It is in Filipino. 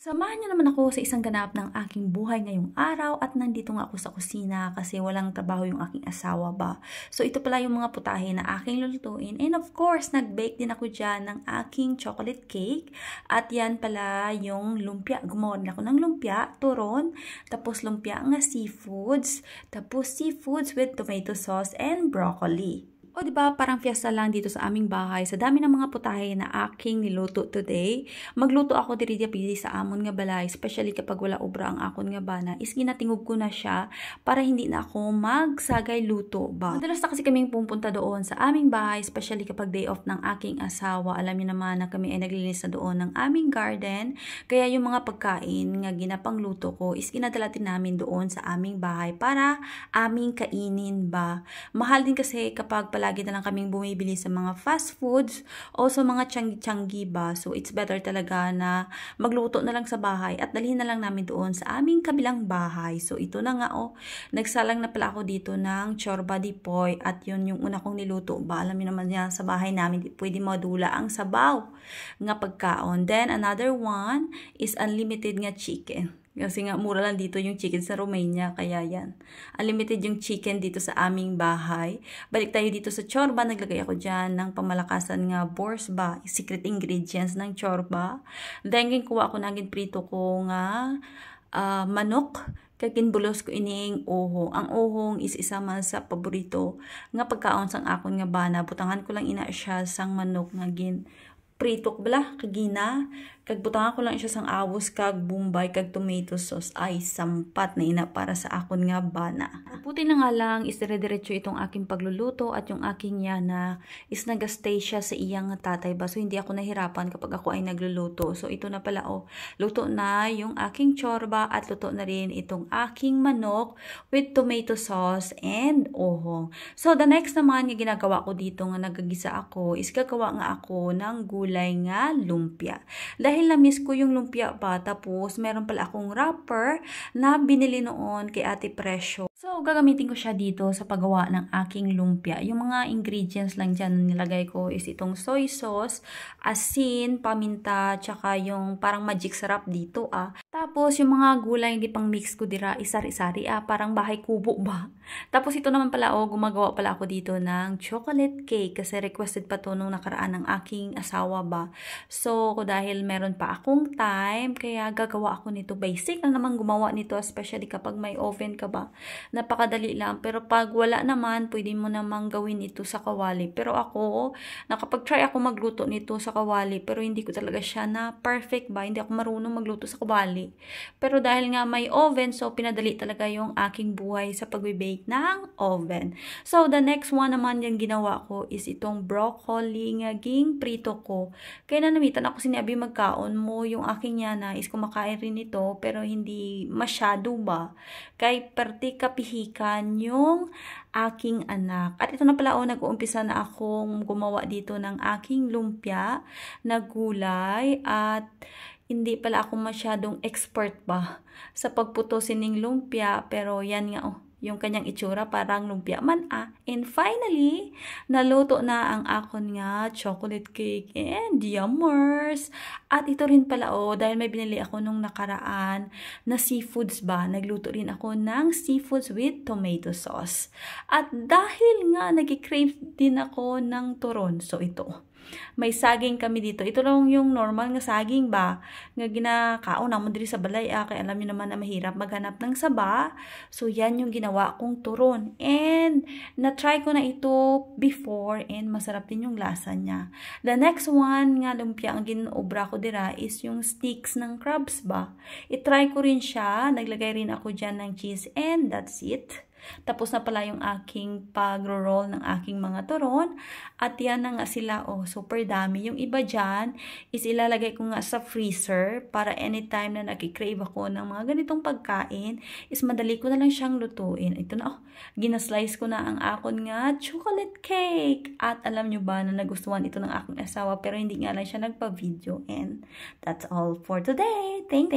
Samahan niyo naman ako sa isang ganap ng aking buhay ngayong araw at nandito nga ako sa kusina kasi walang trabaho yung aking asawa ba. So ito pala yung mga putahe na aking lulutuin and of course nag-bake din ako dyan ng aking chocolate cake at yan pala yung lumpia. Gumawa din ako ng lumpia, turon, tapos lumpia nga seafoods, tapos seafoods with tomato sauce and broccoli. O diba, parang fiesta lang dito sa aming bahay. Sa dami ng mga putahe na aking niluto today, magluto ako diri pili sa amon nga balay, especially kapag wala obra ang akon nga bana, is ginatingog ko na siya para hindi na ako magsagay luto ba. Madalas na kasi kaming pupunta doon sa aming bahay, especially kapag day off ng aking asawa. Alam niyo naman na kami ay naglilinis na doon ng aming garden, kaya yung mga pagkain nga ginapang luto ko is ginadala din namin doon sa aming bahay para aming kainin ba. Mahal din kasi kapag lagi na lang kaming bumibili sa mga fast foods o sa mga tiyanggi-tiyanggi ba. So, it's better talaga na magluto na lang sa bahay at dalhin na lang namin doon sa aming kabilang bahay. So, ito na nga nagsalang na pala ako dito ng chorba di poy at yun yung una kong niluto ba. Alam niyo naman yan, sa bahay namin pwede madula ang sabaw nga pagkaon. Then, another one is unlimited nga chicken. Kasi nga, mura lang dito yung chicken sa Romania, kaya yan. Unlimited yung chicken dito sa aming bahay. Balik tayo dito sa chorba, naglagay ako dyan ng pamalakasan nga bors ba, secret ingredients ng chorba. Then, kuha ako naging prito ko nga manok, kaginbulos ko ining oho. Ang ohong is isa man sa paborito nga pagkaon sang akon nga bana. Butangan ko lang ina siya sang manok nga prito ko bala, kagina, kagbutangan ko lang siya sang awos, kag bumbay, kag tomato sauce, ay sampat na ina para sa akon nga bana. Buti na nga lang, is dire-diretso itong aking pagluluto at yung aking yana is nagastay siya sa iyang tatay ba. So, hindi ako nahirapan kapag ako ay nagluluto. So, ito na pala luto na yung aking chorba at luto na rin itong aking manok with tomato sauce and ohong. So, the next naman yung ginagawa ko dito nga nagagisa ako is gagawa nga ako ng gulay nga lumpia. Dahil na-miss ko yung lumpia pa, tapos meron pala akong wrapper na binili noon kay Ate Presyo. So, gagamitin ko siya dito sa paggawa ng aking lumpia. Yung mga ingredients lang dyan na nilagay ko is itong soy sauce, asin, paminta, tsaka yung parang magic sarap dito Tapos, yung mga gulay hindi pang mix ko dira, isari-sari parang bahay kubo ba. Tapos, ito naman pala gumagawa pala ako dito ng chocolate cake kasi requested pa to nung nakaraan ng aking asawa ba. So, dahil meron pa akong time, kaya gagawa ako nito. Basic lang naman gumawa nito, especially kapag may oven ka ba. Napakadali lang. Pero pag wala naman, pwede mo namang gawin ito sa kawali. Pero ako, nakapag-try ako magluto nito sa kawali, pero hindi ko talaga siya na perfect ba. Hindi ako marunong magluto sa kawali. Pero dahil nga may oven, so pinadali talaga yung aking buhay sa pag-bake ng oven. So, the next one naman yung ginawa ko is itong broccoli nga ging prito ko. Kaya namitan ako sinabi magkaon mo, yung aking yana is kumakain rin ito, pero hindi masyado ba. Kay perti kapihikan yung aking anak. At ito na pala nag-uumpisa na akong gumawa dito ng aking lumpia na gulay at hindi pala ako masyadong expert ba sa pagputusin ng lumpia, pero yan nga yung kanyang itsura parang lumpia man And finally, naluto na ang akon nga chocolate cake and yummers. At ito rin pala dahil may binili ako nung nakaraan na seafoods ba, nagluto rin ako ng seafoods with tomato sauce. At dahil nga nag-crave din ako ng turon, so ito. May saging kami dito. Ito lang yung normal nga saging ba, nga ginakaon naman diri sa balay kaya alam niyo naman na mahirap maghanap ng saba. So, yan yung ginawa kong turon. And, na-try ko na ito before and masarap din yung lasa niya. The next one nga lumpia ang ginobra ko dira is yung sticks ng crabs ba. I-try ko rin siya. Naglagay rin ako dyan ng cheese and that's it. Tapos na pala yung aking pag-roll ng aking mga turon. At yan na nga sila, super dami. Yung iba dyan is ilalagay ko nga sa freezer para anytime na nag-crave ako ng mga ganitong pagkain, is madali ko na lang siyang lutuin. Ito na, ginaslice ko na ang akon nga chocolate cake. At alam nyo ba na nagustuhan ito ng aking asawa, pero hindi nga lang siya nagpa-video. And that's all for today. Thank you.